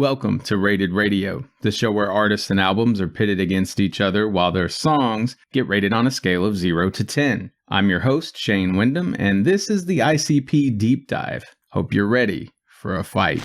Welcome to Rated Radio, the show where artists and albums are pitted against each other while their songs get rated on a scale of 0 to 10. I'm your host, Shane Wyndham, and this is the ICP Deep Dive. Hope you're ready for a fight.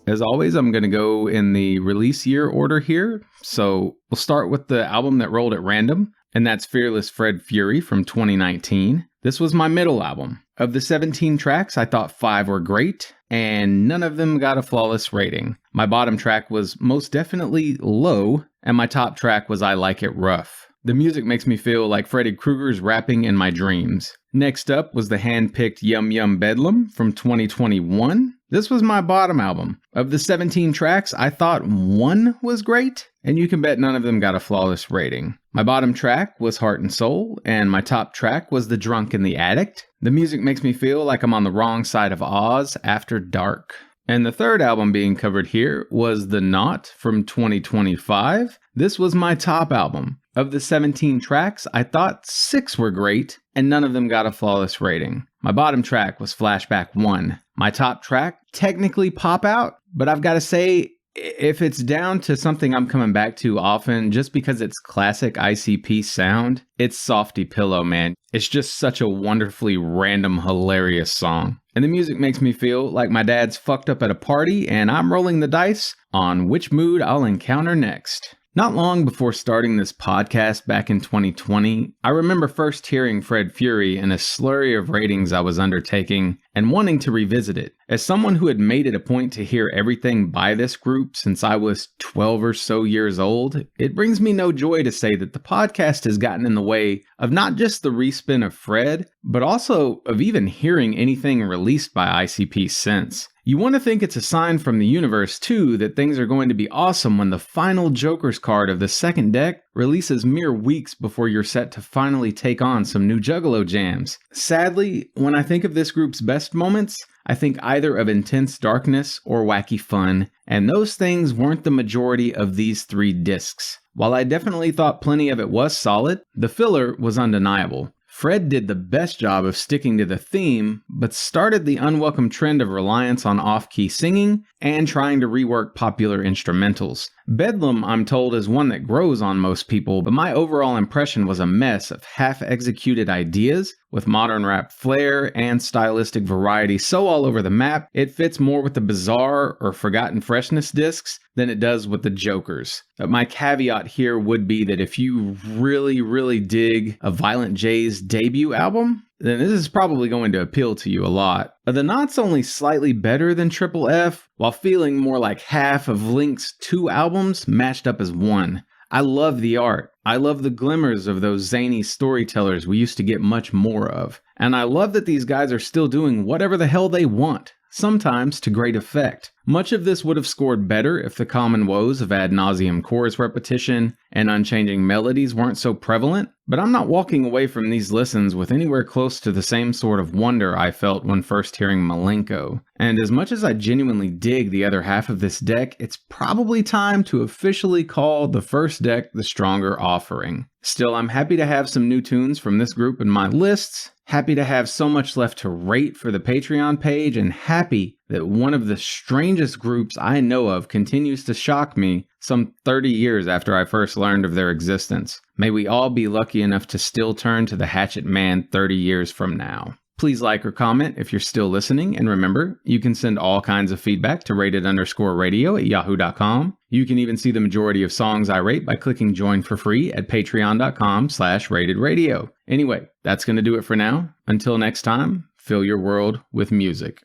As always, I'm going to go in the release year order here. So we'll start with the album that rolled at random, and that's Fearless Fred Fury from 2019. This was my middle album. Of the 17 tracks, I thought 5 were great, and none of them got a flawless rating. My bottom track was most definitely low, and my top track was I Like It Rough. The music makes me feel like Freddy Krueger's rapping in my dreams. Next up was the hand-picked Yum Bedlam from 2021. This was my bottom album. Of the 17 tracks, I thought 1 was great, and you can bet none of them got a flawless rating. My bottom track was Heart and Soul, and my top track was The Drunk and the Addict. The music makes me feel like I'm on the wrong side of Oz after dark. And the third album being covered here was The Naught from 2025. This was my top album. Of the 17 tracks, I thought 6 were great, and none of them got a flawless rating. My bottom track was Flashback 1. My top track, technically Pop Out, but I've got to say, if it's down to something I'm coming back to often, just because it's classic ICP sound, it's Softy Pillow, man. It's just such a wonderfully random, hilarious song. And the music makes me feel like my dad's fucked up at a party and I'm rolling the dice on which mood I'll encounter next. Not long before starting this podcast back in 2020, I remember first hearing Fred Fury in a slurry of ratings I was undertaking and wanting to revisit it. As someone who had made it a point to hear everything by this group since I was 12 or so years old, it brings me no joy to say that the podcast has gotten in the way of not just the respin of Fred, but also of even hearing anything released by ICP since. You want to think it's a sign from the universe, too, that things are going to be awesome when the final Joker's card of the second deck releases mere weeks before you're set to finally take on some new Juggalo jams. Sadly, when I think of this group's best moments, I think either of intense darkness or wacky fun, and those things weren't the majority of these 3 discs. While I definitely thought plenty of it was solid, the filler was undeniable. Fred did the best job of sticking to the theme, but started the unwelcome trend of reliance on off-key singing and trying to rework popular instrumentals. Bedlam, I'm told, is one that grows on most people, but my overall impression was a mess of half-executed ideas with modern rap flair and stylistic variety so all over the map, it fits more with the bizarre or forgotten freshness discs than it does with the Jokers. But my caveat here would be that if you really dig a Violent J's debut album, then this is probably going to appeal to you a lot. The Naught's only slightly better than Triple F, while feeling more like half of Link's 2 albums mashed up as one. I love the art. I love the glimmers of those zany storytellers we used to get much more of. And I love that these guys are still doing whatever the hell they want, sometimes to great effect. Much of this would have scored better if the common woes of ad nauseum chorus repetition and unchanging melodies weren't so prevalent, but I'm not walking away from these listens with anywhere close to the same sort of wonder I felt when first hearing Malenko. And as much as I genuinely dig the other half of this deck, it's probably time to officially call the first deck the stronger offering. Still, I'm happy to have some new tunes from this group in my lists, happy to have so much left to rate for the Patreon page, and happy that one of the strangest groups I know of continues to shock me some 30 years after I first learned of their existence. May we all be lucky enough to still turn to the Hatchet Man 30 years from now. Please like or comment if you're still listening, and remember, you can send all kinds of feedback to rated_radio@yahoo.com. You can even see the majority of songs I rate by clicking join for free at patreon.com/ratedradio. Anyway, that's going to do it for now. Until next time, fill your world with music.